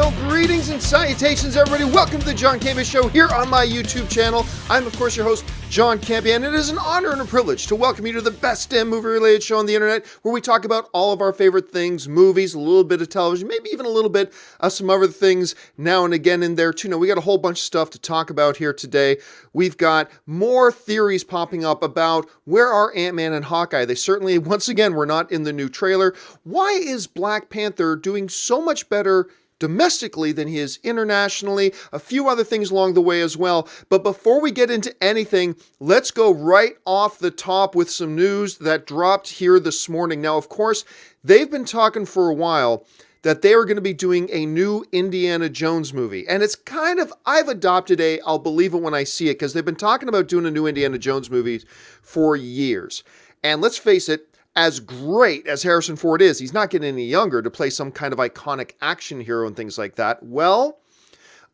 Well, greetings and salutations, everybody. Welcome to the John Campea Show here on my YouTube channel. I'm, of course, your host, John Campea, and it is an honor and a privilege to welcome you to the best damn movie-related show on the internet, where we talk about all of our favorite things, movies, a little bit of television, maybe even a little bit of some other things now and again in there, too. Now, we got a whole bunch of stuff to talk about here today. We've got more theories popping up about where are Ant-Man and Hawkeye. They certainly, once again, were not in the new trailer. Why is Black Panther doing so much better domestically than he is internationally? A few other things along the way as well. But before we get into anything, let's go right off the top with some news that dropped here this morning. Now, of course, they've been talking for a while that they are going to be doing a new Indiana Jones movie. And it's kind of, I've adopted I'll believe it when I see it, because they've been talking about doing a new Indiana Jones movie for years. And let's face it, as great as Harrison Ford is, he's not getting any younger to play some kind of iconic action hero and things like that. Well,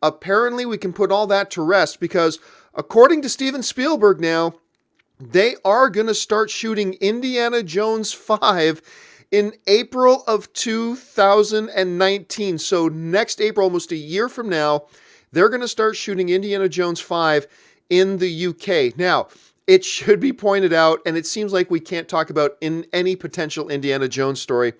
apparently we can put all that to rest, because according to Steven Spielberg now, they are going to start shooting Indiana Jones 5 in April of 2019. So next April, almost a year from now, they're going to start shooting Indiana Jones 5 in the UK. Now, it should be pointed out, and it seems like we can't talk about in any potential Indiana Jones story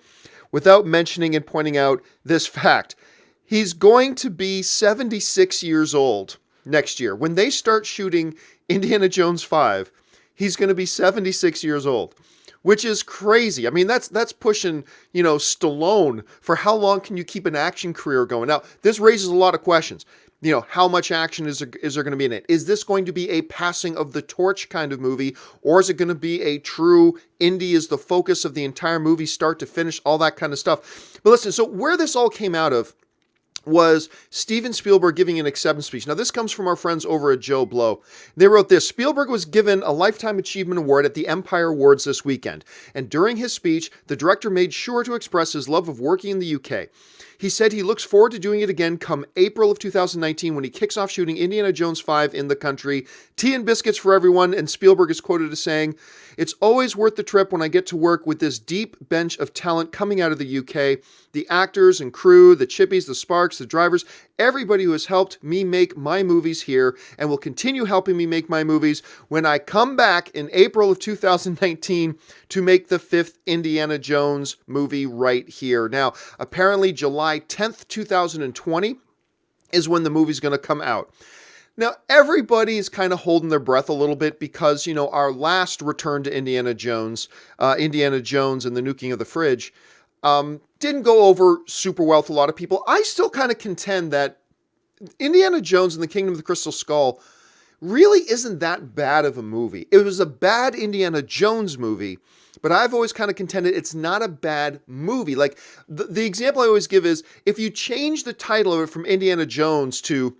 without mentioning and pointing out this fact. He's going to be 76 years old next year. When they start shooting Indiana Jones 5, he's going to be 76 years old, which is crazy. I mean, that's pushing, Stallone for how long can you keep an action career going. Now, this raises a lot of questions. How much action is there going to be in it? Is this going to be a passing of the torch kind of movie, or is it going to be a true Indy is the focus of the entire movie, start to finish, all that kind of stuff? But listen, so where this all came out of was Steven Spielberg giving an acceptance speech. Now, this comes from our friends over at Joe Blow. They wrote this: Spielberg was given a Lifetime Achievement Award at the Empire Awards this weekend, and during his speech, the director made sure to express his love of working in the UK. He said he looks forward to doing it again come April of 2019 when he kicks off shooting Indiana Jones 5 in the country. Tea and biscuits for everyone, and Spielberg is quoted as saying, "It's always worth the trip when I get to work with this deep bench of talent coming out of the UK. The actors and crew, the chippies, the sparks, the drivers, everybody who has helped me make my movies here and will continue helping me make my movies when I come back in April of 2019 to make the 5th Indiana Jones movie right here." Now, apparently July 10th, 2020 is when the movie's going to come out. Now, everybody is kind of holding their breath a little bit because, our last return to Indiana Jones and the Nuking of the Fridge, didn't go over super well with a lot of people. I still kind of contend that Indiana Jones and the Kingdom of the Crystal Skull really isn't that bad of a movie. It was a bad Indiana Jones movie, but I've always kind of contended it's not a bad movie. Like, the example I always give is, if you change the title of it from Indiana Jones to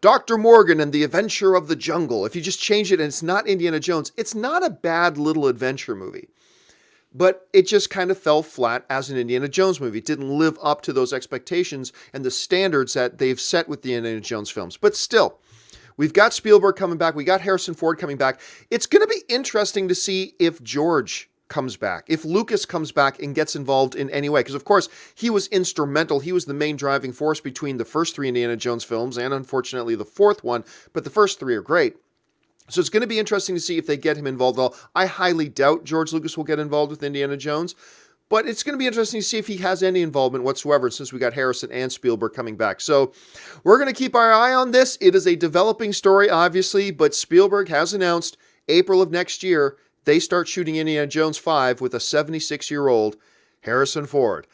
Dr. Morgan and the Adventure of the Jungle, if you just change it and it's not Indiana Jones, it's not a bad little adventure movie. But it just kind of fell flat as an Indiana Jones movie. It didn't live up to those expectations and the standards that they've set with the Indiana Jones films. But still, we've got Spielberg coming back. We got Harrison Ford coming back. It's going to be interesting to see if George comes back, if Lucas comes back and gets involved in any way. Because, of course, he was instrumental. He was the main driving force between the first 3 Indiana Jones films and, unfortunately, the 4th one. But the first 3 are great. So it's going to be interesting to see if they get him involved at all. I highly doubt George Lucas will get involved with Indiana Jones, but it's going to be interesting to see if he has any involvement whatsoever, since we got Harrison and Spielberg coming back. So we're going to keep our eye on this. It is a developing story, obviously, but Spielberg has announced April of next year, they start shooting Indiana Jones 5 with a 76-year-old Harrison Ford.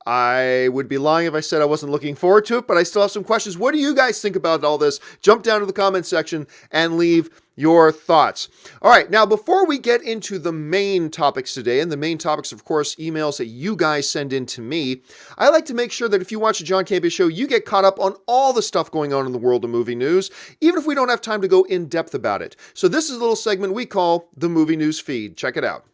I would be lying if I said I wasn't looking forward to it, but I still have some questions. What do you guys think about all this? Jump down to the comment section and leave your thoughts. All right, now before we get into the main topics today, and the main topics, of course, emails that you guys send in to me, I like to make sure that if you watch the John Campea Show, you get caught up on all the stuff going on in the world of movie news, even if we don't have time to go in depth about it. So this is a little segment we call the Movie News Feed. Check it out.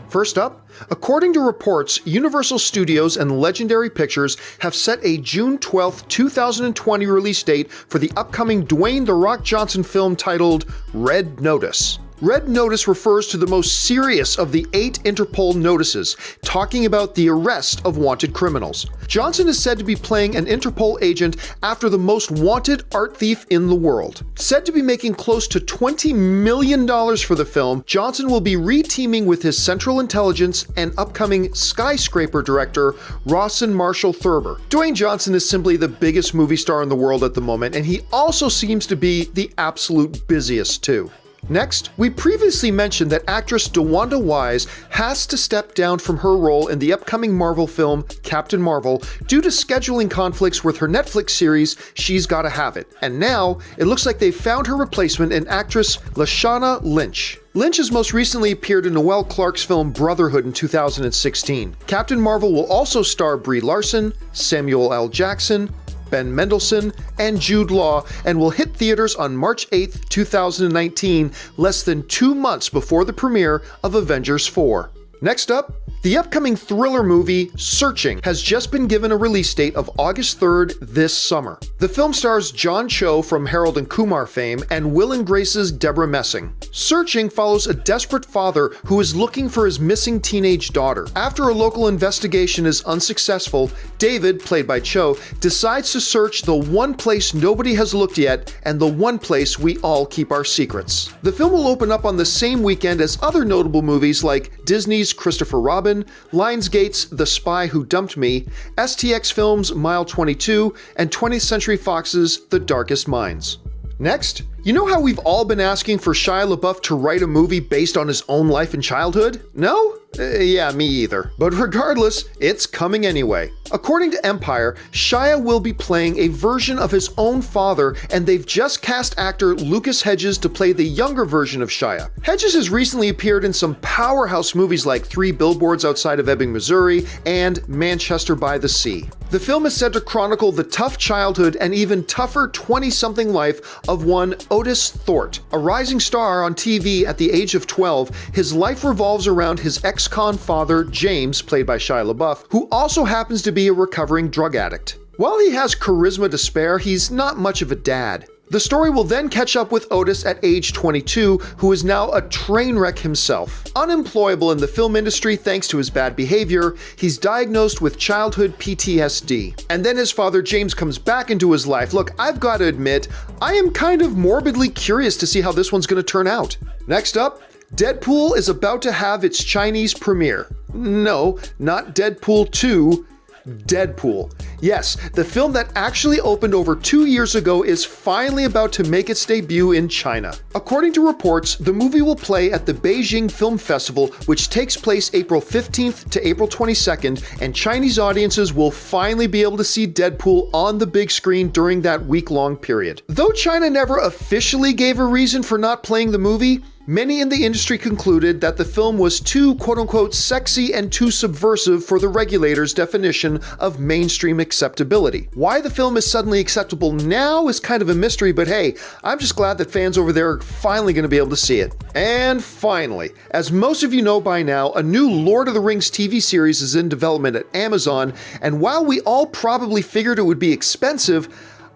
First up, according to reports, Universal Studios and Legendary Pictures have set a June 12, 2020 release date for the upcoming Dwayne "The Rock" Johnson film titled Red Notice. Red Notice refers to the most serious of the 8 Interpol notices, talking about the arrest of wanted criminals. Johnson is said to be playing an Interpol agent after the most wanted art thief in the world. Said to be making close to $20 million for the film, Johnson will be re-teaming with his Central Intelligence and upcoming Skyscraper director, Rawson Marshall Thurber. Dwayne Johnson is simply the biggest movie star in the world at the moment, and he also seems to be the absolute busiest too. Next, we previously mentioned that actress DeWanda Wise has to step down from her role in the upcoming Marvel film Captain Marvel due to scheduling conflicts with her Netflix series She's Gotta Have It. And now, it looks like they've found her replacement in actress Lashana Lynch. Lynch has most recently appeared in Noel Clarke's film Brotherhood in 2016. Captain Marvel will also star Brie Larson, Samuel L. Jackson, Ben Mendelsohn, and Jude Law, and will hit theaters on March 8, 2019, less than 2 months before the premiere of Avengers 4. Next up, the upcoming thriller movie Searching has just been given a release date of August 3rd this summer. The film stars John Cho from Harold and Kumar fame and Will and Grace's Deborah Messing. Searching follows a desperate father who is looking for his missing teenage daughter. After a local investigation is unsuccessful, David, played by Cho, decides to search the one place nobody has looked yet and the one place we all keep our secrets. The film will open up on the same weekend as other notable movies like Disney's Christopher Robin, Lionsgate's The Spy Who Dumped Me, STX Films' Mile 22, and 20th Century Fox's The Darkest Minds. Next, you know how we've all been asking for Shia LaBeouf to write a movie based on his own life and childhood? No? Yeah, me either. But regardless, it's coming anyway. According to Empire, Shia will be playing a version of his own father, and they've just cast actor Lucas Hedges to play the younger version of Shia. Hedges has recently appeared in some powerhouse movies like 3 Billboards Outside of Ebbing, Missouri, and Manchester by the Sea. The film is said to chronicle the tough childhood and even tougher 20-something life of one Otis Thort. A rising star on TV at the age of 12, his life revolves around his ex-con father, James, played by Shia LaBeouf, who also happens to be a recovering drug addict. While he has charisma to spare, he's not much of a dad. The story will then catch up with Otis at age 22, who is now a train wreck himself. Unemployable in the film industry thanks to his bad behavior, he's diagnosed with childhood PTSD. And then his father James comes back into his life. Look, I've got to admit, I am kind of morbidly curious to see how this one's going to turn out. Next up, Deadpool is about to have its Chinese premiere. No, not Deadpool 2, Deadpool. Yes, the film that actually opened over 2 years ago is finally about to make its debut in China. According to reports, the movie will play at the Beijing Film Festival, which takes place April 15th to April 22nd, and Chinese audiences will finally be able to see Deadpool on the big screen during that week-long period. Though China never officially gave a reason for not playing the movie, many in the industry concluded that the film was too quote-unquote sexy and too subversive for the regulators' definition of mainstream acceptability. Why the film is suddenly acceptable now is kind of a mystery, but hey, I'm just glad that fans over there are finally going to be able to see it. And finally, as most of you know by now, a new Lord of the Rings TV series is in development at Amazon, and while we all probably figured it would be expensive,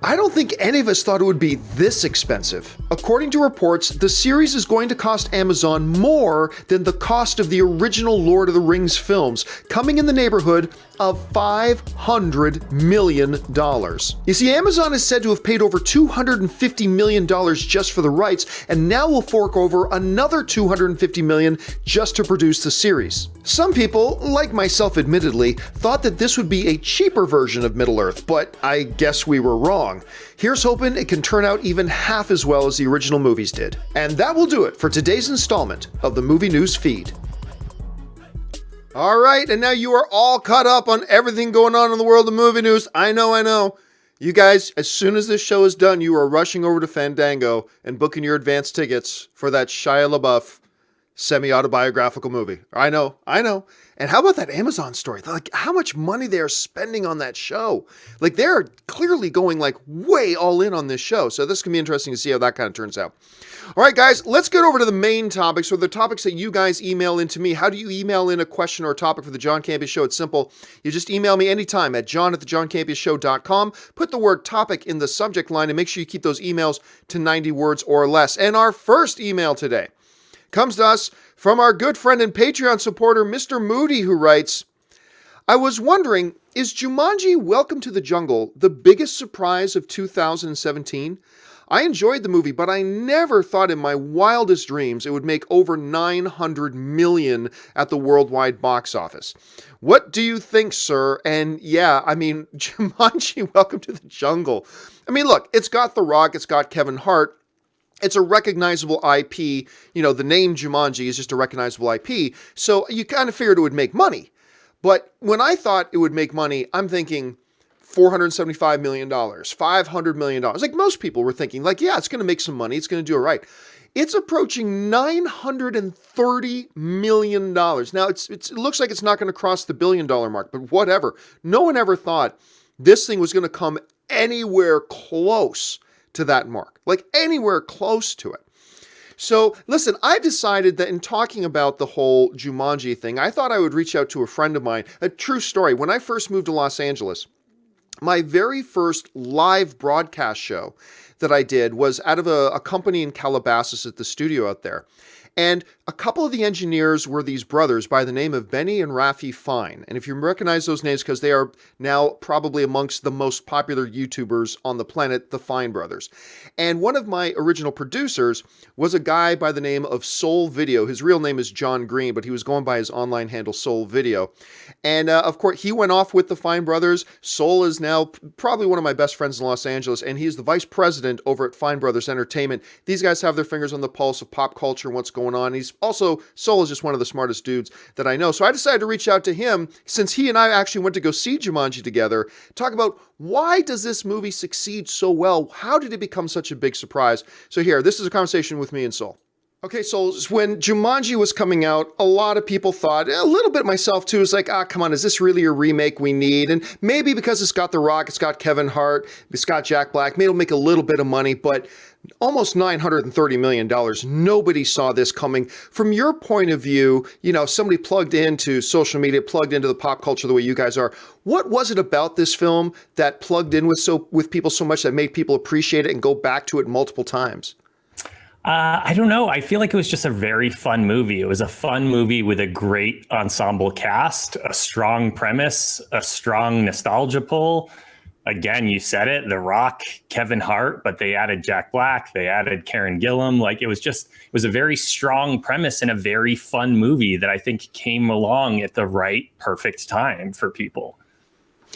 I don't think any of us thought it would be this expensive. According to reports, the series is going to cost Amazon more than the cost of the original Lord of the Rings films, coming in the neighborhood of $500 million. You see, Amazon is said to have paid over $250 million just for the rights, and now will fork over another $250 million just to produce the series. Some people, like myself admittedly, thought that this would be a cheaper version of Middle-earth, but I guess we were wrong. Here's hoping it can turn out even half as well as the original movies did. And that will do it for today's installment of the Movie News Feed. All right, and now you are all caught up on everything going on in the world of movie news. I know. You guys, as soon as this show is done, you are rushing over to Fandango and booking your advance tickets for that Shia LaBeouf semi-autobiographical movie. I know. And how about that Amazon story? Like, how much money they are spending on that show. Like, they're clearly going, like, way all in on this show. So this can be interesting to see how that kind of turns out. All right, guys, let's get over to the main topics, or the topics that you guys email into me. How do you email in a question or a topic for the John Campea Show? It's simple. You just email me anytime at john@thejohncampeashow.com. Put the word topic in the subject line and make sure you keep those emails to 90 words or less. And our first email today Comes to us from our good friend and Patreon supporter, Mr. Moody, who writes, I was wondering, is Jumanji Welcome to the Jungle the biggest surprise of 2017? I enjoyed the movie, but I never thought in my wildest dreams it would make over 900 million at the worldwide box office. What do you think, sir? And yeah, I mean, Jumanji Welcome to the Jungle. I mean, look, it's got The Rock, it's got Kevin Hart. It's a recognizable IP. You know, the name Jumanji is just a recognizable IP. So you kind of figured it would make money. But when I thought it would make money, I'm thinking $475 million, $500 million. Like most people were thinking, like, yeah, it's going to make some money. It's going to do it right. It's approaching $930 million. Now, it looks like it's not going to cross the $1 billion mark, but whatever. No one ever thought this thing was going to come anywhere close to that mark, like anywhere close to it. So listen, I decided that in talking about the whole Jumanji thing, I thought I would reach out to a friend of mine. A true story. When I first moved to Los Angeles, my very first live broadcast show that I did was out of a company in Calabasas at the studio out there. And a couple of the engineers were these brothers by the name of Benny and Rafi Fine. And if you recognize those names, because they are now probably amongst the most popular YouTubers on the planet, the Fine brothers. And one of my original producers was a guy by the name of Soul Video. His real name is John Green, but he was going by his online handle Soul Video. And of course, he went off with the Fine brothers. Soul is now probably one of my best friends in Los Angeles, and he's the vice president over at Fine Brothers Entertainment. These guys have their fingers on the pulse of pop culture and what's going on. He's also, Soul is just one of the smartest dudes that I know. So I decided to reach out to him, since he and I actually went to go see Jumanji together, talk about why does this movie succeed so well? How did it become such a big surprise? So here, this is a conversation with me and Soul. Okay, so when Jumanji was coming out, a lot of people thought, a little bit myself too, is like, come on, is this really a remake we need? And maybe because it's got The Rock, it's got Kevin Hart, it's got Jack Black, maybe it'll make a little bit of money, but almost $930 million. Nobody saw this coming. From your point of view, you know, somebody plugged into social media, plugged into the pop culture the way you guys are. What was it about this film that plugged in with people so much that made people appreciate it and go back to it multiple times? I don't know. I feel like it was just a very fun movie. It was a fun movie with a great ensemble cast, a strong premise, a strong nostalgia pull. Again, you said it, The Rock, Kevin Hart, but they added Jack Black, they added Karen Gillan. Like it was a very strong premise and a very fun movie that I think came along at the right, perfect time for people.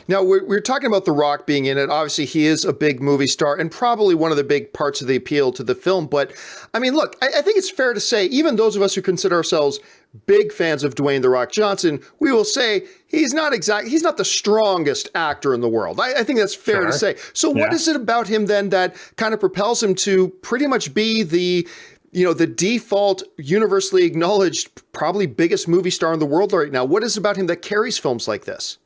Now, we're talking about The Rock being in it. Obviously, he is a big movie star and probably one of the big parts of the appeal to the film. But, I mean, look, I think it's fair to say, even those of us who consider ourselves big fans of Dwayne The Rock Johnson, we will say he's not the strongest actor in the world. I think that's fair to say. So what is it about him then that kind of propels him to pretty much be the default, universally acknowledged, probably biggest movie star in the world right now? What is it about him that carries films like this?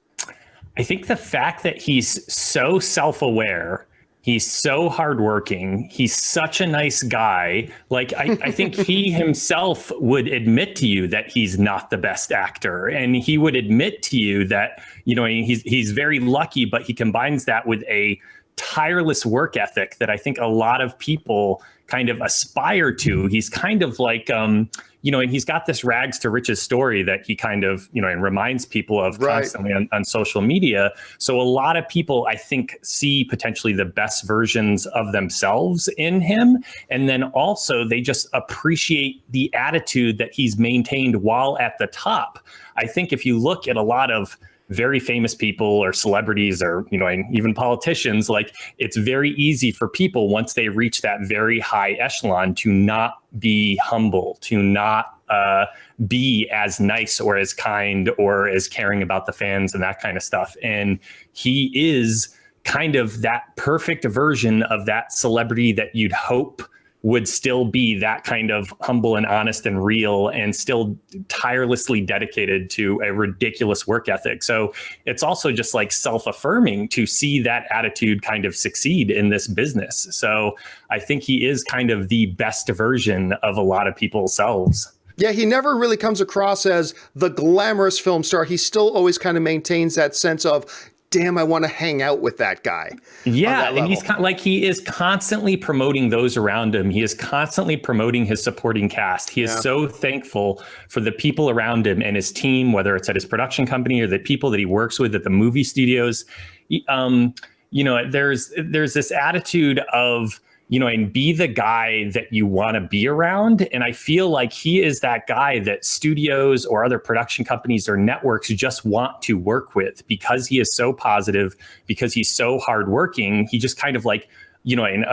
I think the fact that he's so self-aware, he's so hardworking, he's such a nice guy. Like, I think he himself would admit to you that he's not the best actor. And he would admit to you that, you know, he's very lucky, but he combines that with a tireless work ethic that I think a lot of people kind of aspire to. He's kind of like, and he's got this rags to riches story that he kind of, and reminds people of constantly on social media. So a lot of people, I think, see potentially the best versions of themselves in him. And then also they just appreciate the attitude that he's maintained while at the top. I think if you look at a lot of very famous people or celebrities or, and even politicians, like it's very easy for people once they reach that very high echelon to not be humble, to not be as nice or as kind or as caring about the fans and that kind of stuff. And he is kind of that perfect version of that celebrity that you'd hope would still be that kind of humble and honest and real and still tirelessly dedicated to a ridiculous work ethic. So it's also just like self-affirming to see that attitude kind of succeed in this business. So I think he is kind of the best version of a lot of people's selves. Yeah, he never really comes across as the glamorous film star. He still always kind of maintains that sense of damn, I want to hang out with that guy. Yeah, and he's he is constantly promoting those around him. He is constantly promoting his supporting cast. He is so thankful for the people around him and his team, whether it's at his production company or the people that he works with at the movie studios. There's this attitude of, and be the guy that you want to be around. And I feel like he is that guy that studios or other production companies or networks just want to work with, because he is so positive, because he's so hardworking. He just kind of in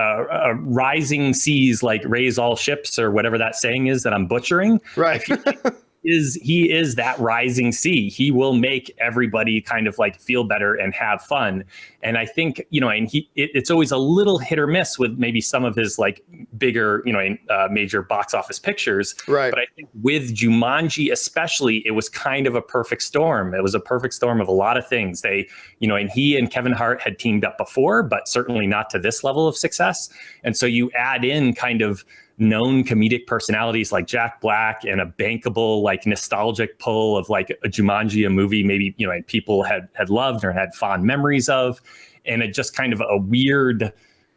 rising seas, raise all ships, or whatever that saying is that I'm butchering. Right. I feel like he is that rising sea. He will make everybody kind of feel better and have fun. And I think, and it's always a little hit or miss with maybe some of his bigger, major box office pictures. Right. But I think with Jumanji especially, it was kind of a perfect storm. It was a perfect storm of a lot of things. They, and he and Kevin Hart had teamed up before, but certainly not to this level of success. And so you add in kind of known comedic personalities like Jack Black and a bankable, nostalgic pull of a Jumanji, a movie maybe, people had loved or had fond memories of. And it just kind of a weird,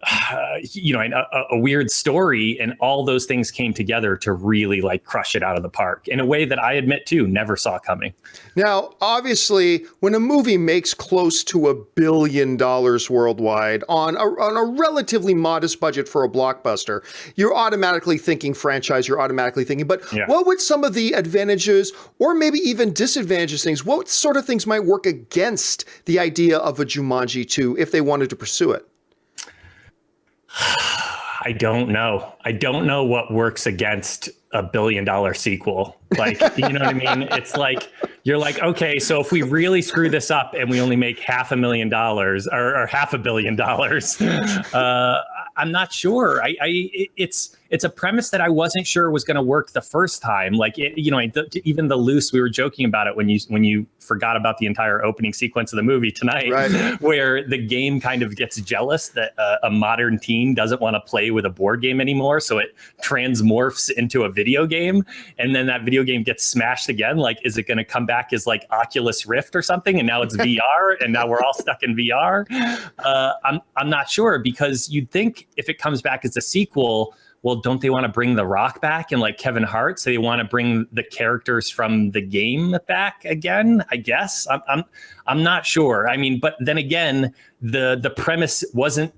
a weird story, and all those things came together to really crush it out of the park in a way that I admit too never saw coming. Now, obviously, when a movie makes close to $1 billion worldwide on a relatively modest budget for a blockbuster, you're automatically thinking franchise. You're automatically thinking, but what would some of the advantages or maybe even disadvantages things? What sort of things might work against the idea of a Jumanji 2 if they wanted to pursue it? I don't know. I don't know what works against $1 billion sequel. You know what I mean? It's you're okay, so if we really screw this up and we only make $500,000 or $500 million, I'm not sure. It's a premise that I wasn't sure was going to work the first time. Even the loose, we were joking about it when you forgot about the entire opening sequence of the movie tonight, right, where the game kind of gets jealous that a modern teen doesn't want to play with a board game anymore, so it transmorphs into a video game, and then that video game gets smashed again. Is it going to come back as Oculus Rift or something, and now it's VR, and now we're all stuck in VR? I'm not sure, because you'd think if it comes back as a sequel, well, don't they want to bring The Rock back and Kevin Hart? So they want to bring the characters from the game back again, I guess. I'm not sure. I mean, but then again, the premise wasn't,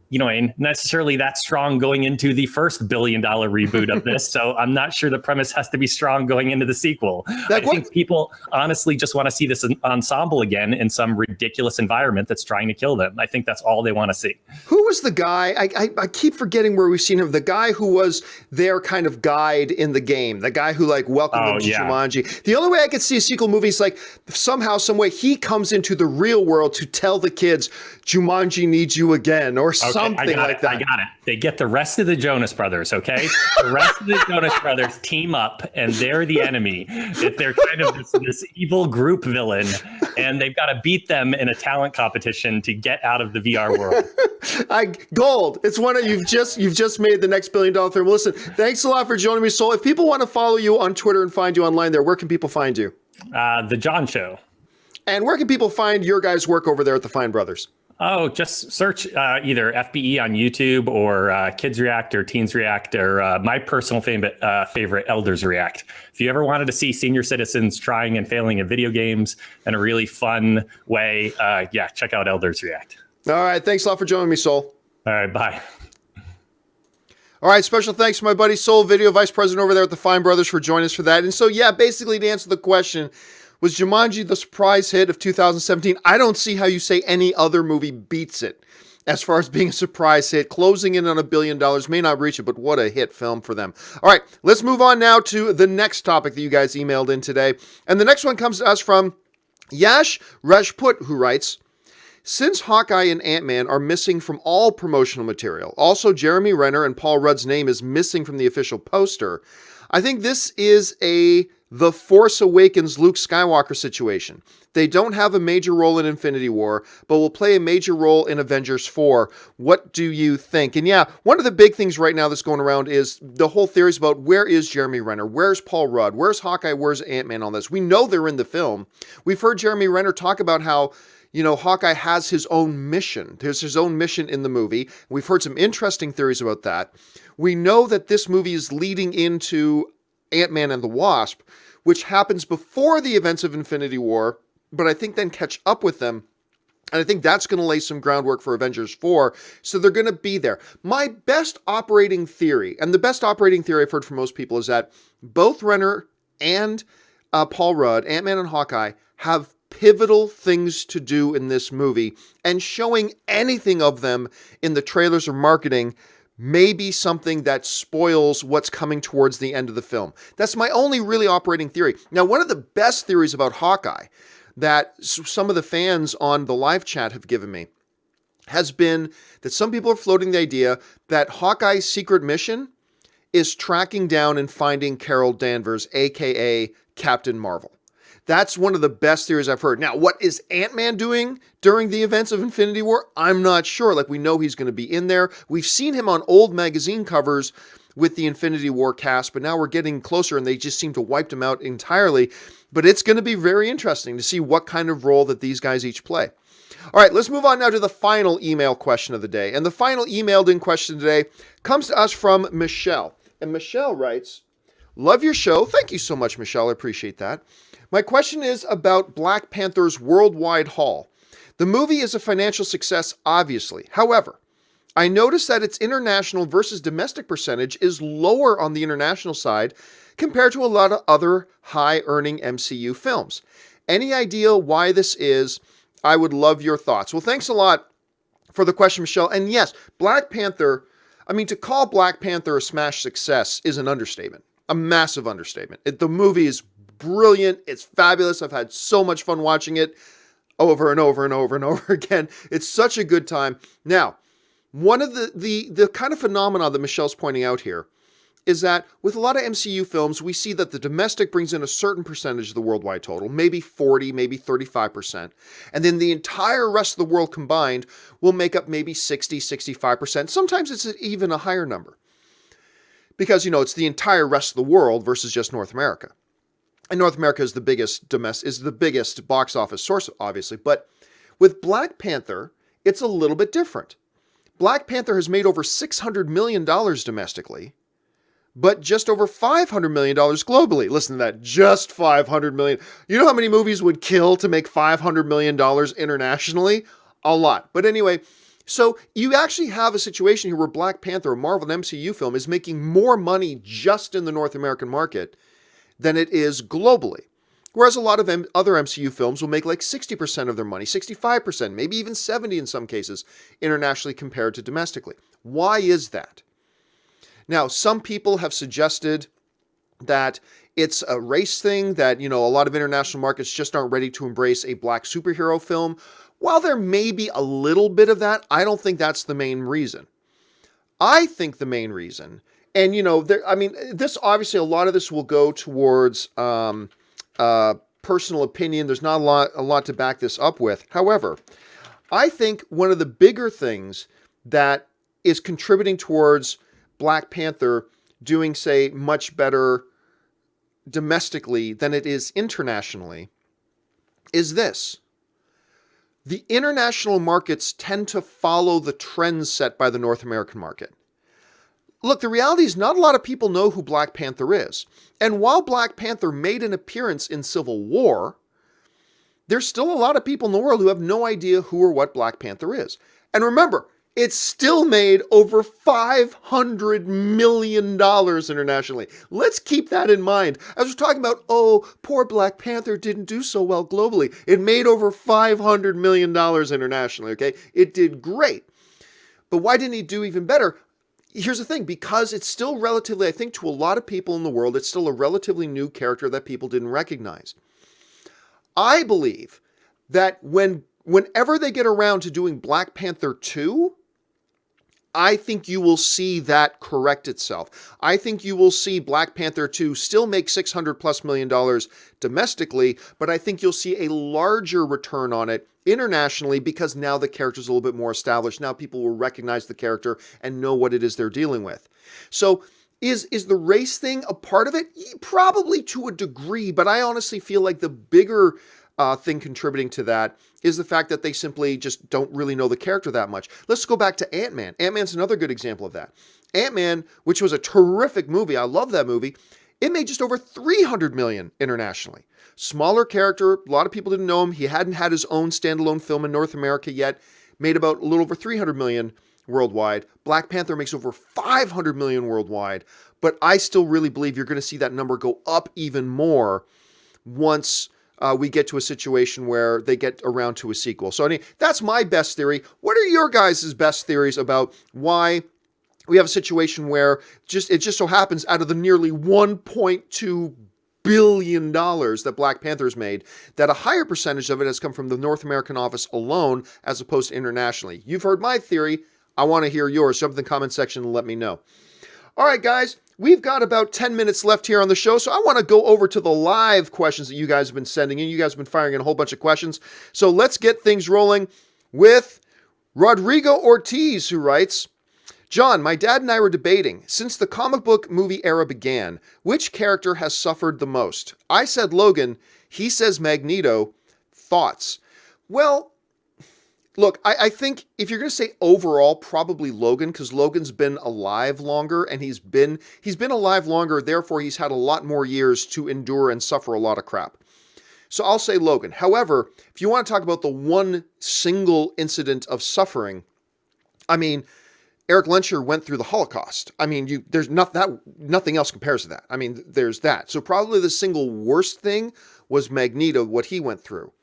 necessarily that strong going into the first $1 billion reboot of this. So I'm not sure the premise has to be strong going into the sequel. I think people honestly just want to see this ensemble again in some ridiculous environment that's trying to kill them. I think that's all they want to see. Who was the guy? I keep forgetting where we've seen him. The guy who was their kind of guide in the game. The guy who welcomed them to Jumanji. The only way I could see a sequel movie is somehow, some way he comes into the real world to tell the kids Jumanji needs you again, or something like that. I got it. They get the rest of the Jonas Brothers, okay? The rest of the Jonas Brothers team up, and they're the enemy. They're kind of this evil group villain, and they've got to beat them in a talent competition to get out of the VR world. Gold. It's one of you've just made the next $1 billion film. Listen, thanks a lot for joining me, Soul. If people want to follow you on Twitter and find you online there, where can people find you? The John Show. And where can people find your guys' work over there at the Fine Brothers? Oh, just search either FBE on YouTube or Kids React or Teens React or my personal favorite, Elders React. If you ever wanted to see senior citizens trying and failing in video games in a really fun way, check out Elders React. All right. Thanks a lot for joining me, Soul. All right. Bye. All right, special thanks to my buddy Soul Video, Vice President over there at the Fine Brothers, for joining us for that. And so, basically to answer the question, was Jumanji the surprise hit of 2017? I don't see how you say any other movie beats it as far as being a surprise hit. Closing in on $1 billion, may not reach it, but what a hit film for them. All right, let's move on now to the next topic that you guys emailed in today. And the next one comes to us from Yash Rajput, who writes, since Hawkeye and Ant-Man are missing from all promotional material, also Jeremy Renner and Paul Rudd's name is missing from the official poster, I think this is The Force Awakens Luke Skywalker situation. They don't have a major role in Infinity War, but will play a major role in Avengers 4. What do you think? And one of the big things right now that's going around is the whole theories about where is Jeremy Renner? Where's Paul Rudd? Where's Hawkeye? Where's Ant-Man on this? We know they're in the film. We've heard Jeremy Renner talk about how Hawkeye has his own mission. There's his own mission in the movie. We've heard some interesting theories about that. We know that this movie is leading into Ant-Man and the Wasp, which happens before the events of Infinity War, but I think then catch up with them. And I think that's going to lay some groundwork for Avengers 4, so they're going to be there. My best operating theory, and the best operating theory I've heard from most people, is that both Renner and Paul Rudd, Ant-Man and Hawkeye, have pivotal things to do in this movie, and showing anything of them in the trailers or marketing may be something that spoils what's coming towards the end of the film. That's my only really operating theory. Now, one of the best theories about Hawkeye that some of the fans on the live chat have given me has been that some people are floating the idea that Hawkeye's secret mission is tracking down and finding Carol Danvers, aka Captain Marvel. That's one of the best theories I've heard. Now, what is Ant-Man doing during the events of Infinity War? I'm not sure. Like, we know he's going to be in there. We've seen him on old magazine covers with the Infinity War cast, but now we're getting closer and they just seem to wipe him out entirely. But it's going to be very interesting to see what kind of role that these guys each play. All right, let's move on now to the final email question of the day. And the final emailed in question today comes to us from Michelle. And Michelle writes, "Love your show." Thank you so much, Michelle. I appreciate that. "My question is about Black Panther's worldwide haul. The movie is a financial success, obviously. However, I noticed that its international versus domestic percentage is lower on the international side compared to a lot of other high-earning MCU films. Any idea why this is? I would love your thoughts." Well, thanks a lot for the question, Michelle. And yes, Black Panther, to call Black Panther a smash success is an understatement, a massive understatement. The movie is brilliant. It's fabulous. I've had so much fun watching it over and over and over and over again. It's such a good time. Now, one of the kind of phenomena that Michelle's pointing out here is that with a lot of MCU films, we see that the domestic brings in a certain percentage of the worldwide total, maybe 40, maybe 35%. And then the entire rest of the world combined will make up maybe 60, 65%. Sometimes it's even a higher number. Because, it's the entire rest of the world versus just North America. And North America is the biggest box office source, obviously. But with Black Panther, it's a little bit different. Black Panther has made over $600 million domestically, but just over $500 million globally. Listen to that, just $500 million. You know how many movies would kill to make $500 million internationally? A lot. But anyway, so you actually have a situation here where Black Panther, a Marvel MCU film, is making more money just in the North American market than it is globally. Whereas a lot of other MCU films will make like 60% of their money, 65%, maybe even 70% in some cases, internationally compared to domestically. Why is that? Now, some people have suggested that it's a race thing, that, a lot of international markets just aren't ready to embrace a black superhero film. While there may be a little bit of that, I don't think that's the main reason. I think the main reason, and this obviously, a lot of this will go towards personal opinion. There's not a lot to back this up with. However, I think one of the bigger things that is contributing towards Black Panther doing, say, much better domestically than it is internationally is this. The international markets tend to follow the trends set by the North American market. Look, the reality is not a lot of people know who Black Panther is. And while Black Panther made an appearance in Civil War, there's still a lot of people in the world who have no idea who or what Black Panther is. And remember, it's still made over $500 million internationally. Let's keep that in mind. I was talking about, poor Black Panther didn't do so well globally. It made over $500 million internationally, okay? It did great. But why didn't he do even better? Here's the thing, because it's still relatively, I think to a lot of people in the world, it's still a relatively new character that people didn't recognize. I believe that whenever they get around to doing Black Panther 2, I think you will see that correct itself. I think you will see Black Panther 2 still make $600+ million domestically, but I think you'll see a larger return on it internationally because now the character's a little bit more established. Now people will recognize the character and know what it is they're dealing with. So is the race thing a part of it? Probably to a degree, but I honestly feel like the bigger thing contributing to that is the fact that they simply just don't really know the character that much. Let's go back to Ant-Man. Ant-Man's another good example of that. Ant-Man, which was a terrific movie, I love that movie, it made just over $300 million internationally. Smaller character, a lot of people didn't know him. He hadn't had his own standalone film in North America yet. Made about a little over $300 million worldwide. Black Panther makes over $500 million worldwide. But I still really believe you're going to see that number go up even more once we get to a situation where they get around to a sequel. So anyway, that's my best theory. What are your guys' best theories about why we have a situation where it just so happens out of the nearly $1.2 billion that Black Panther's made, that a higher percentage of it has come from the North American office alone as opposed to internationally? You've heard my theory. I want to hear yours. Jump in the comment section and let me know. All right, guys, we've got about 10 minutes left here on the show, so I want to go over to the live questions that you guys have been sending in. You guys have been firing in a whole bunch of questions. So let's get things rolling with Rodrigo Ortiz, who writes, John, my dad and I were debating, since the comic book movie era began, which character has suffered the most? I said Logan. He says Magneto. Thoughts? Well, look, I think if you're going to say overall, probably Logan, because Logan's been alive longer, and he's been alive longer, therefore he's had a lot more years to endure and suffer a lot of crap. So I'll say Logan. However, if you want to talk about the one single incident of suffering, I mean, Eric Lenscher went through the Holocaust. I mean, there's nothing else compares to that. I mean, there's that. So probably the single worst thing was Magneto, what he went through.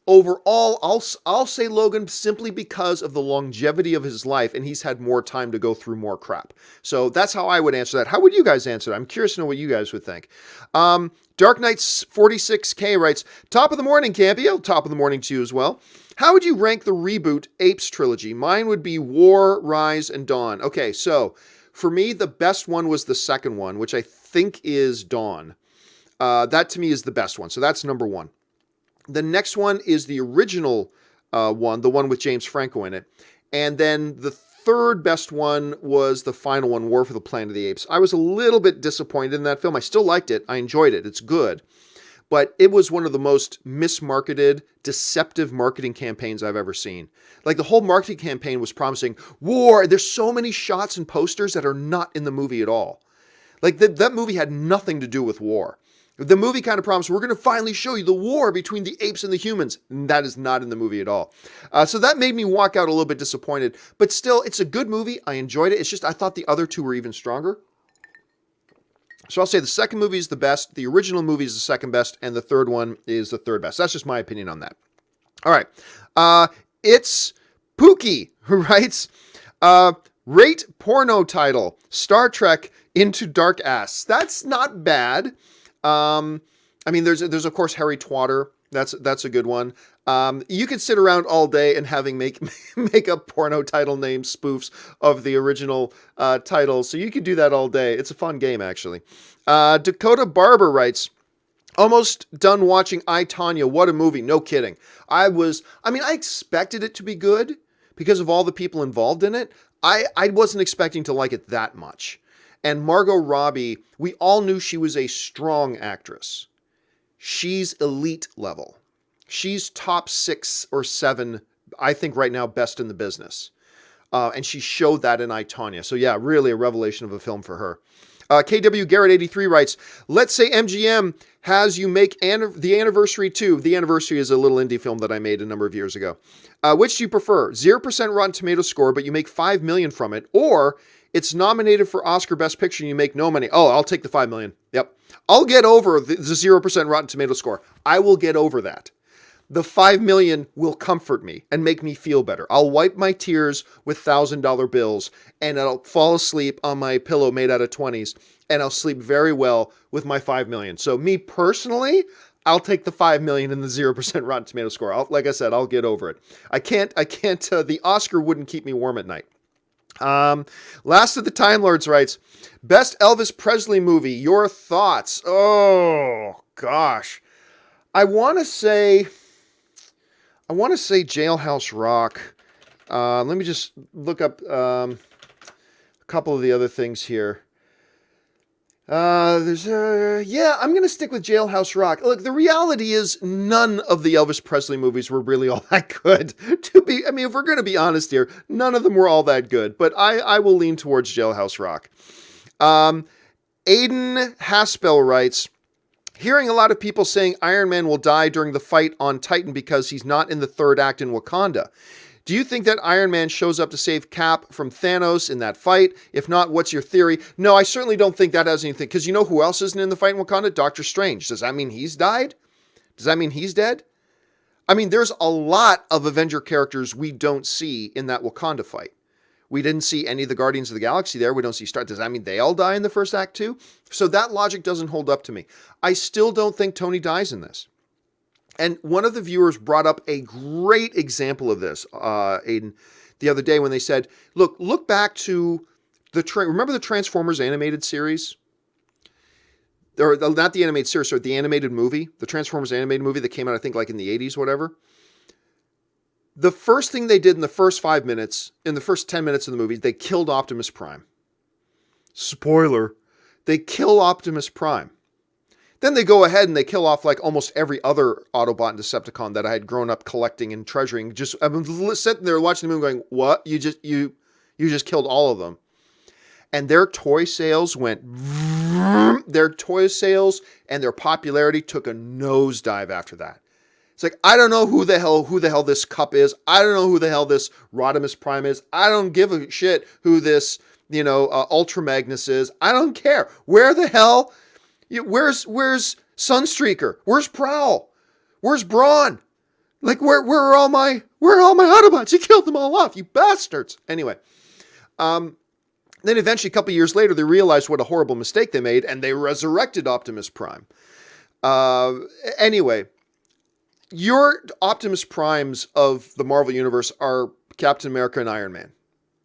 Overall, I'll say Logan simply because of the longevity of his life, and he's had more time to go through more crap. So that's how I would answer that. How would you guys answer that? I'm curious to know what you guys would think. Dark Knights 46K writes, top of the morning, Campea. Top of the morning to you as well. How would you rank the reboot Apes trilogy? Mine would be War, Rise, and Dawn. Okay, so for me, the best one was the second one, which I think is Dawn. That to me is the best one. So that's number one. The next one is the original one, the one with James Franco in it. And then the third best one was the final one, War for the Planet of the Apes. I was a little bit disappointed in that film. I still liked it. I enjoyed it. It's good. But it was one of the most mismarketed, deceptive marketing campaigns I've ever seen. Like, the whole marketing campaign was promising war. There's so many shots and posters that are not in the movie at all. Like, that movie had nothing to do with war. The movie kind of promised, we're going to finally show you the war between the apes and the humans. And that is not in the movie at all. So that made me walk out a little bit disappointed. But still, it's a good movie. I enjoyed it. It's just I thought the other two were even stronger. So I'll say the second movie is the best, the original movie is the second best, and the third one is the third best. That's just my opinion on that. All right. It's Pookie who writes, rate porno title, Star Trek Into Dark Ass. That's not bad. I mean, there's of course Harry Twatter. That's a good one. You could sit around all day and make up porno title name spoofs of the original titles. So you could do that all day. It's a fun game, actually. Dakota Barbour writes, almost done watching I, Tonya. What a movie. No kidding. I expected it to be good because of all the people involved in it. I wasn't expecting to like it that much. And Margot Robbie, we all knew she was a strong actress. She's elite level. She's top 6 or 7, I think right now, best in the business. And she showed that in I, Tonya. So yeah, really a revelation of a film for her. KW Garrett 83 writes, let's say MGM has you make The Anniversary 2. The Anniversary is a little indie film that I made a number of years ago. Which do you prefer? 0% Rotten Tomatoes score, but you make $5 million from it, or it's nominated for Oscar Best Picture and you make no money. Oh, I'll take the $5 million. Yep. I'll get over the 0% Rotten Tomatoes score. I will get over that. The $5 million will comfort me and make me feel better. I'll wipe my tears with $1,000 bills and I'll fall asleep on my pillow made out of 20s and I'll sleep very well with my $5 million. So me personally, I'll take the $5 million and the 0% Rotten Tomatoes score. Like I said, I'll get over it. I can't, the Oscar wouldn't keep me warm at night. Last of the Time Lords writes, best Elvis Presley movie, your thoughts? Oh gosh. I want to say Jailhouse Rock. Let me just look up a couple of the other things here. I'm going to stick with Jailhouse Rock. Look, the reality is none of the Elvis Presley movies were really all that good. If we're going to be honest here, none of them were all that good, but I will lean towards Jailhouse Rock. Aiden Haspel writes, hearing a lot of people saying Iron Man will die during the fight on Titan because he's not in the third act in Wakanda. Do you think that Iron Man shows up to save Cap from Thanos in that fight? If not, what's your theory? No, I certainly don't think that has anything, because you know who else isn't in the fight in Wakanda? Doctor Strange. Does that mean he's died? Does that mean he's dead? I mean, there's a lot of Avenger characters we don't see in that Wakanda fight. We didn't see any of the Guardians of the Galaxy there. We don't see Star. Does that mean they all die in the first act too? So that logic doesn't hold up to me. I still don't think Tony dies in this. And one of the viewers brought up a great example of this, Aiden, the other day when they said, look back to remember the Transformers animated series? Or not the animated series, sorry, the animated movie, the Transformers animated movie that came out, I think, like in the 80s, whatever. The first thing they did in the first 5 minutes, in the first 10 minutes of the movie, they killed Optimus Prime. Spoiler. They kill Optimus Prime. Then they go ahead and they kill off like almost every other Autobot and Decepticon that I had grown up collecting and treasuring. I'm sitting there watching the movie going, what? You just killed all of them. And their toy sales went, their toy sales and their popularity took a nosedive after that. It's like, I don't know who the hell this Cup is. I don't know who the hell this Rodimus Prime is. I don't give a shit who this, Ultra Magnus is. I don't care. Where the hell? Where's Sunstreaker? Where's Prowl? Where's Brawn? Like, where are all my Autobots? You killed them all off, you bastards. Anyway, then eventually, a couple years later, they realized what a horrible mistake they made, and they resurrected Optimus Prime. Anyway, your Optimus Primes of the Marvel Universe are Captain America and Iron Man.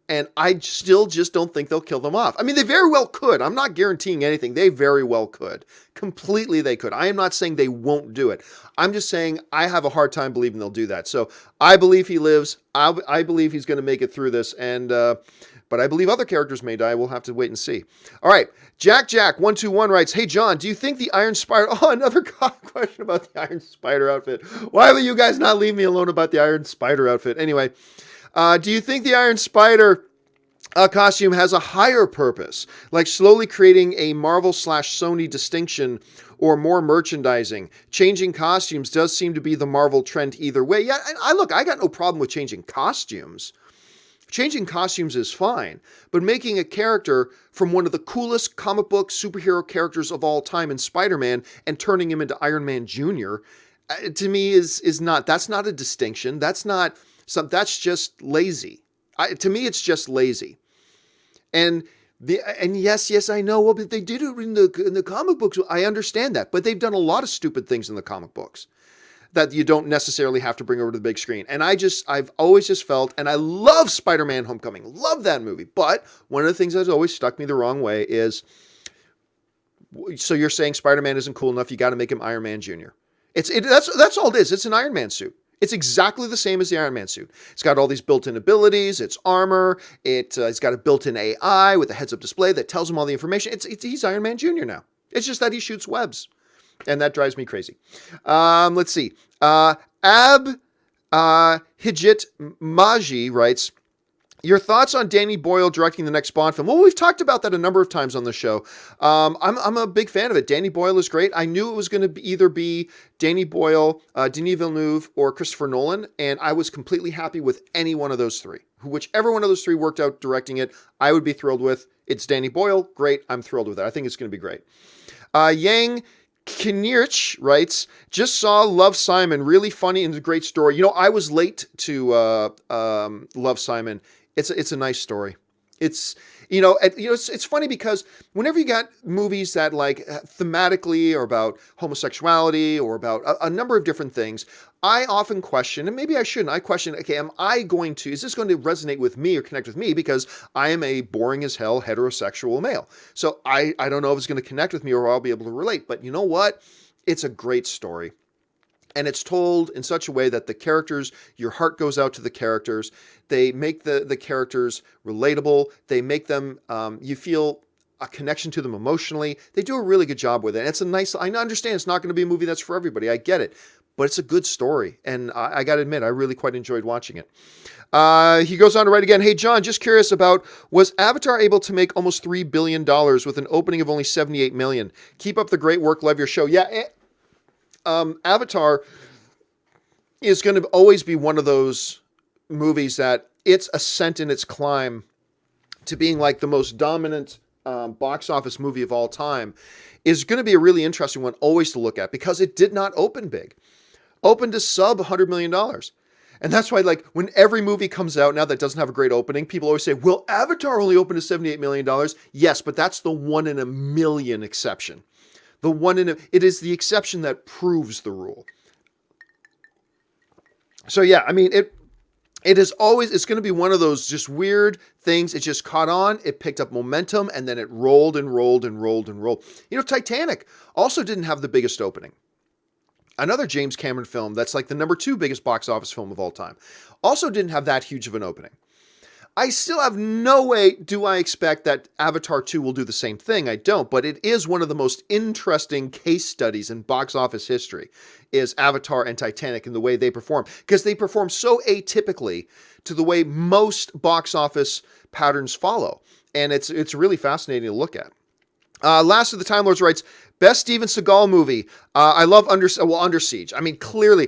And I still just don't think they'll kill them off. I mean, they very well could. I'm not guaranteeing anything. They very well could. Completely they could. I am not saying they won't do it. I'm just saying I have a hard time believing they'll do that. So I believe he lives. I believe he's going to make it through this. And but I believe other characters may die. We'll have to wait and see. All right. Jack121 writes, hey, John, do you think the Iron Spider... Oh, another question about the Iron Spider outfit. Why will you guys not leave me alone about the Iron Spider outfit? Anyway... do you think the Iron Spider costume has a higher purpose, like slowly creating a Marvel/Sony distinction or more merchandising? Changing costumes does seem to be the Marvel trend either way. Yeah, I got no problem with changing costumes. Changing costumes is fine, but making a character from one of the coolest comic book superhero characters of all time in Spider-Man and turning him into Iron Man Jr., to me is not, that's not a distinction. That's just lazy. To me, it's just lazy. And yes, I know. Well, but they did it in the comic books. I understand that, but they've done a lot of stupid things in the comic books that you don't necessarily have to bring over to the big screen. And I've always just felt, and I love Spider-Man: Homecoming, love that movie. But one of the things that's always stuck me the wrong way is, so you're saying Spider-Man isn't cool enough? You got to make him Iron Man Jr. That's all it is. It's an Iron Man suit. It's exactly the same as the Iron Man suit. It's got all these built-in abilities. It's armor. It's got a built-in AI with a heads-up display that tells him all the information. He's Iron Man Jr. now. It's just that he shoots webs, and that drives me crazy. Let's see. Hijit Maji writes, your thoughts on Danny Boyle directing the next Bond film? Well, we've talked about that a number of times on the show. I'm a big fan of it. Danny Boyle is great. I knew it was going to either be Danny Boyle, Denis Villeneuve, or Christopher Nolan, and I was completely happy with any one of those three. Whichever one of those three worked out directing it, I would be thrilled with. It's Danny Boyle. Great. I'm thrilled with it. I think it's going to be great. Yang Kinirch writes, just saw Love, Simon. Really funny and a great story. I was late to Love, Simon. It's a nice story. It's funny because whenever you got movies that like thematically or about homosexuality or about a number of different things, I often question, and maybe I shouldn't, I question, okay, is this going to resonate with me or connect with me because I am a boring as hell heterosexual male. So I don't know if it's going to connect with me or I'll be able to relate, but you know what? It's a great story. And it's told in such a way that the characters, your heart goes out to the characters. They make the characters relatable. They make them, you feel a connection to them emotionally. They do a really good job with it. And it's a nice, I understand it's not going to be a movie that's for everybody. I get it. But it's a good story. And I got to admit, I really quite enjoyed watching it. He goes on to write again, hey, John, just curious about, was Avatar able to make almost $3 billion with an opening of only $78 million? Keep up the great work. Love your show. Yeah, Avatar is going to always be one of those movies that its ascent and its climb to being like the most dominant box office movie of all time is going to be a really interesting one always to look at, because it did not open big. Opened to sub $100 million. And that's why, like, when every movie comes out now that doesn't have a great opening, people always say, well, Avatar only opened to $78 million. Yes, but that's the 1 in a million exception. It is the exception that proves the rule. So yeah, I mean, it is always, it's going to be one of those just weird things. It just caught on, it picked up momentum, and then it rolled and rolled and rolled and rolled. You know, Titanic also didn't have the biggest opening. Another James Cameron film that's like the number 2 biggest box office film of all time. Also didn't have that huge of an opening. I still have no way do I expect that Avatar 2 will do the same thing. I don't, but it is one of the most interesting case studies in box office history, is Avatar and Titanic and the way they perform. Because they perform so atypically to the way most box office patterns follow. And it's really fascinating to look at. Last of the Time Lords writes, best Steven Seagal movie. I love Under Siege. I mean, clearly,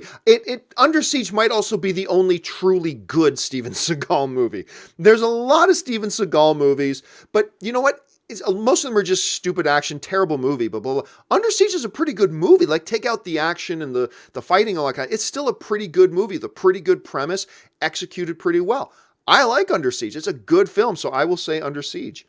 Under Siege might also be the only truly good Steven Seagal movie. There's a lot of Steven Seagal movies, but you know what? Most of them are just stupid action, terrible movie, but blah, blah, blah. Under Siege is a pretty good movie. Like, take out the action and the fighting and all that kind of, it's still a pretty good movie. The pretty good premise, executed pretty well. I like Under Siege. It's a good film, so I will say Under Siege.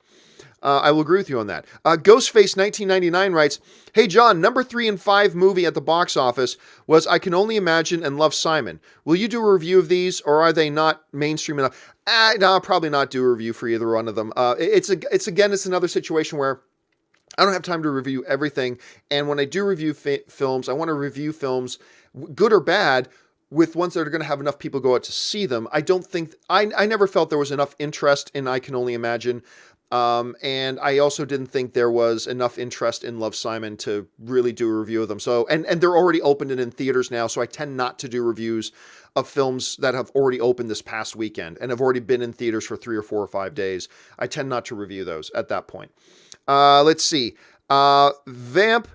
I will agree with you on that. Ghostface 1999 writes, hey, John, number 3 and 5 movie at the box office was I Can Only Imagine and Love, Simon. Will you do a review of these, or are they not mainstream enough? No, I'll probably not do a review for either one of them. It's another situation where I don't have time to review everything. And when I do review films, I want to review films, good or bad, with ones that are going to have enough people go out to see them. I don't think, I never felt there was enough interest in I Can Only Imagine. And I also didn't think there was enough interest in Love, Simon to really do a review of them. So, and they're already opened and in theaters now. So I tend not to do reviews of films that have already opened this past weekend and have already been in theaters for 3 or 4 or 5 days. I tend not to review those at that point. Let's see. Vamp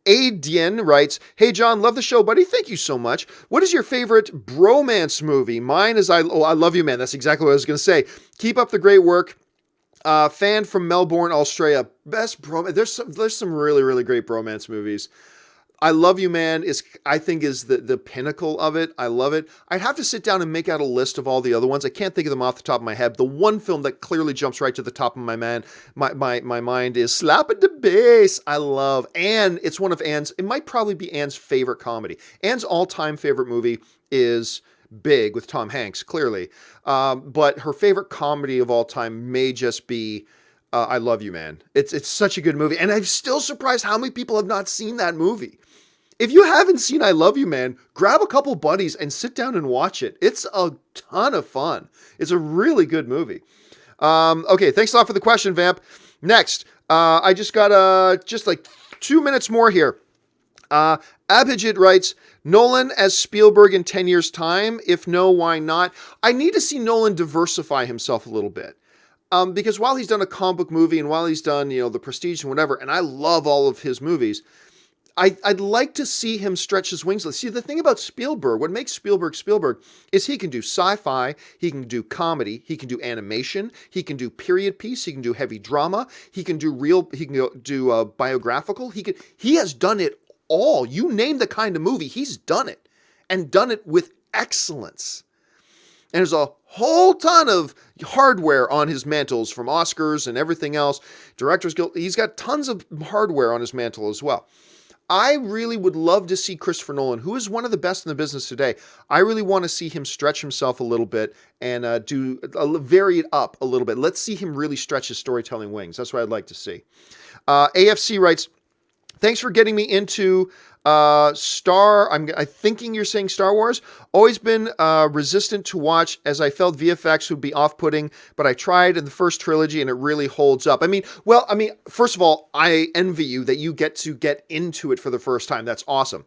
Adien writes, hey, John, love the show, buddy. Thank you so much. What is your favorite bromance movie? Mine is I Love You, Man. That's exactly what I was going to say. Keep up the great work. Fan from Melbourne, Australia. Best bromance. There's some really, really great bromance movies. I Love You, Man I think is the pinnacle of it. I love it. I'd have to sit down and make out a list of all the other ones. I can't think of them off the top of my head. The one film that clearly jumps right to the top of my mind is Slap at the Bass. I love. And it's one of Anne's, it might probably be Anne's favorite comedy. Anne's all-time favorite movie is Big with Tom Hanks, clearly. But her favorite comedy of all time may just be I Love You, Man. It's such a good movie. And I'm still surprised how many people have not seen that movie. If you haven't seen I Love You, Man, grab a couple buddies and sit down and watch it. It's a ton of fun. It's a really good movie. Okay, thanks a lot for the question, Vamp. Next, I just got just like 2 minutes more here. Abhijit writes, Nolan as Spielberg in 10 years' time? If no, why not? I need to see Nolan diversify himself a little bit. Because while he's done a comic book movie and while he's done, The Prestige and whatever, and I love all of his movies, I'd like to see him stretch his wings. See, the thing about Spielberg, what makes Spielberg is he can do sci-fi, he can do comedy, he can do animation, he can do period piece, he can do heavy drama, he can do biographical. He has done it all. You name the kind of movie, he's done it, and done it with excellence. And there's a whole ton of hardware on his mantles from Oscars and everything else. Directors Guild, he's got tons of hardware on his mantle as well. I really would love to see Christopher Nolan, who is one of the best in the business today. I really want to see him stretch himself a little bit and vary it up a little bit. Let's see him really stretch his storytelling wings. That's what I'd like to see. AFC writes, thanks for getting me into I'm thinking you're saying Star Wars. Always been resistant to watch as I felt VFX would be off-putting, but I tried in the first trilogy and it really holds up. First of all, I envy you that you get to get into it for the first time. That's awesome.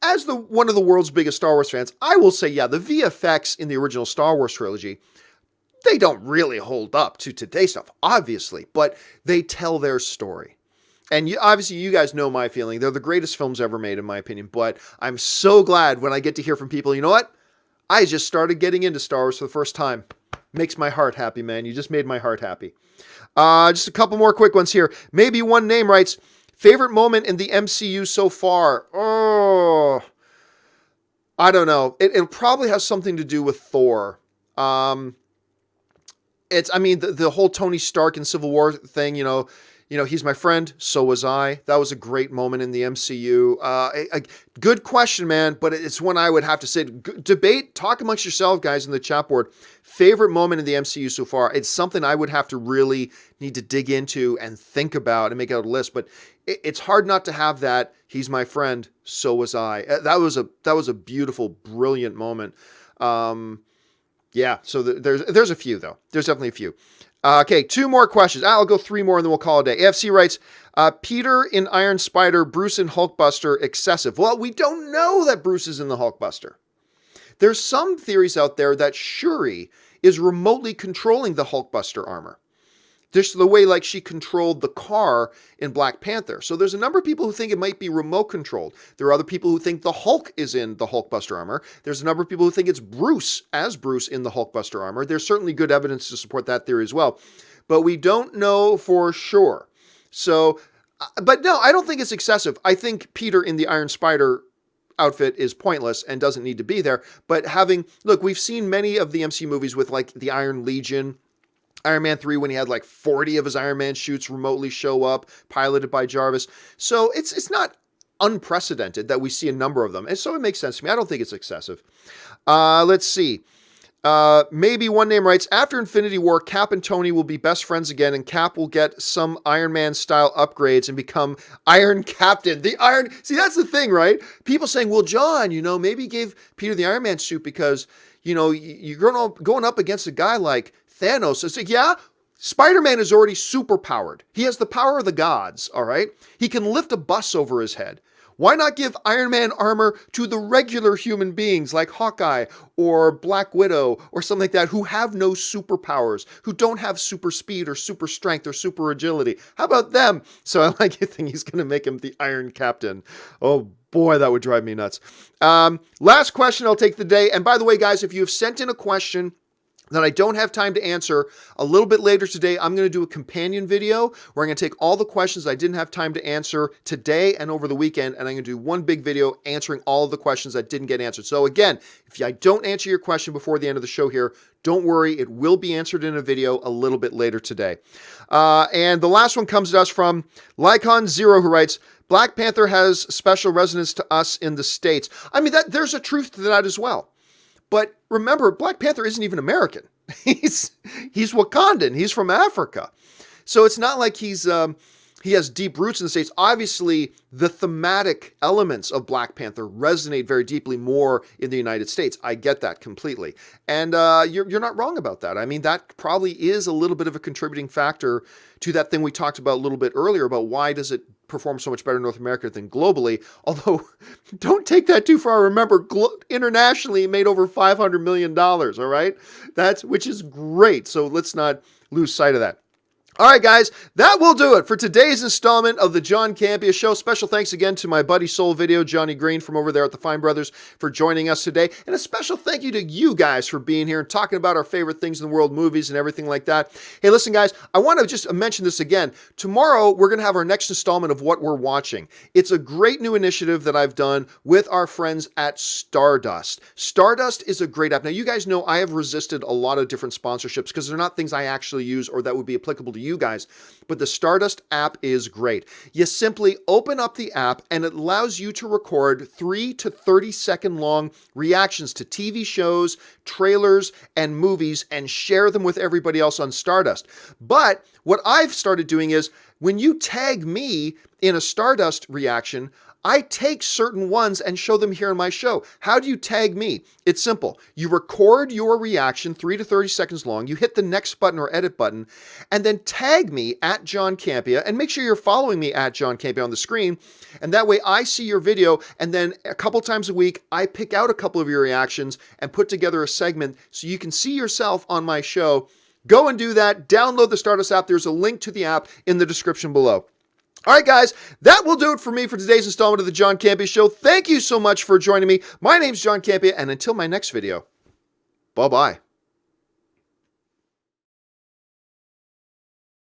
As one of the world's biggest Star Wars fans, I will say, yeah, the VFX in the original Star Wars trilogy, they don't really hold up to today's stuff, obviously, but they tell their story. And obviously, you guys know my feeling. They're the greatest films ever made, in my opinion. But I'm so glad when I get to hear from people, you know what? I just started getting into Star Wars for the first time. Makes my heart happy, man. You just made my heart happy. Just a couple more quick ones here. Maybe One Name writes, favorite moment in the MCU so far? Oh, I don't know. It'll probably have something to do with Thor. The whole Tony Stark and Civil War thing, he's my friend, so was I. That was a great moment in the MCU. A good question, man, but it's one I would have to say. Debate, talk amongst yourself, guys, in the chat board. Favorite moment in the MCU so far? It's something I would have to really need to dig into and think about and make out a list, but it's hard not to have that. He's my friend, so was I. That was a beautiful, brilliant moment. Yeah, so there's a few, though. There's definitely a few. Okay, 2 more questions. I'll go 3 more and then we'll call it a day. AFC writes, Peter in Iron Spider, Bruce in Hulkbuster, excessive. Well, we don't know that Bruce is in the Hulkbuster. There's some theories out there that Shuri is remotely controlling the Hulkbuster armor. Just the way like she controlled the car in Black Panther. So there's a number of people who think it might be remote controlled. There are other people who think the Hulk is in the Hulkbuster armor. There's a number of people who think it's Bruce in the Hulkbuster armor. There's certainly good evidence to support that theory as well. But we don't know for sure. So, but no, I don't think it's excessive. I think Peter in the Iron Spider outfit is pointless and doesn't need to be there. But we've seen many of the MCU movies with like the Iron Legion, Iron Man 3 when he had like 40 of his Iron Man shoots remotely show up, piloted by Jarvis. So it's not unprecedented that we see a number of them. And so it makes sense to me. I don't think it's excessive. Let's see. Maybe One Name writes, after Infinity War, Cap and Tony will be best friends again, and Cap will get some Iron Man style upgrades and become Iron Captain. See, that's the thing, right? People saying, well, John, maybe he gave Peter the Iron Man suit because, you're going up against a guy like Thanos. It's like, yeah, Spider-Man is already super powered. He has the power of the gods, all right? He can lift a bus over his head. Why not give Iron Man armor to the regular human beings like Hawkeye or Black Widow or something like that who have no superpowers, who don't have super speed or super strength or super agility? How about them? So I like you think he's going to make him the Iron Captain. Oh boy, that would drive me nuts. Last question I'll take the day. And by the way, guys, if you have sent in a question that I don't have time to answer, a little bit later today, I'm going to do a companion video where I'm going to take all the questions I didn't have time to answer today and over the weekend, and I'm going to do one big video answering all of the questions that didn't get answered. So again, if I don't answer your question before the end of the show here, don't worry, it will be answered in a video a little bit later today. And the last one comes to us from Lycon0, who writes, Black Panther has special resonance to us in the States. I mean, there's a truth to that as well. But remember, Black Panther isn't even American. He's Wakandan. He's from Africa. So it's not like he has deep roots in the States. Obviously, the thematic elements of Black Panther resonate very deeply more in the United States. I get that completely. And you're not wrong about that. I mean, that probably is a little bit of a contributing factor to that thing we talked about a little bit earlier about why does it perform so much better in North America than globally. Although, don't take that too far. Remember, internationally, it made over $500 million, all right? Which is great. So let's not lose sight of that. All right, guys, that will do it for today's installment of the John Campea Show. Special thanks again to my buddy Soul Video, Johnny Green from over there at the Fine Brothers for joining us today. And a special thank you to you guys for being here and talking about our favorite things in the world, movies and everything like that. Hey, listen, guys, I want to just mention this again. Tomorrow, we're going to have our next installment of What We're Watching. It's a great new initiative that I've done with our friends at Stardust. Stardust is a great app. Now, you guys know I have resisted a lot of different sponsorships because they're not things I actually use or that would be applicable to you guys, but the Stardust app is great. You simply open up the app and it allows you to record 3 to 30 second long reactions to TV shows, trailers, and movies and share them with everybody else on Stardust. But what I've started doing is when you tag me in a Stardust reaction, I take certain ones and show them here on my show. How do you tag me? It's simple. You record your reaction, 3 to 30 seconds long. You hit the next button or edit button, and then tag me at John Campea, and make sure you're following me at John Campea on the screen. And that way I see your video, and then a couple times a week, I pick out a couple of your reactions and put together a segment so you can see yourself on my show. Go and do that. Download the Stardust app. There's a link to the app in the description below. All right, guys, that will do it for me for today's installment of the John Campea Show. Thank you so much for joining me. My name's John Campea, and until my next video, bye-bye.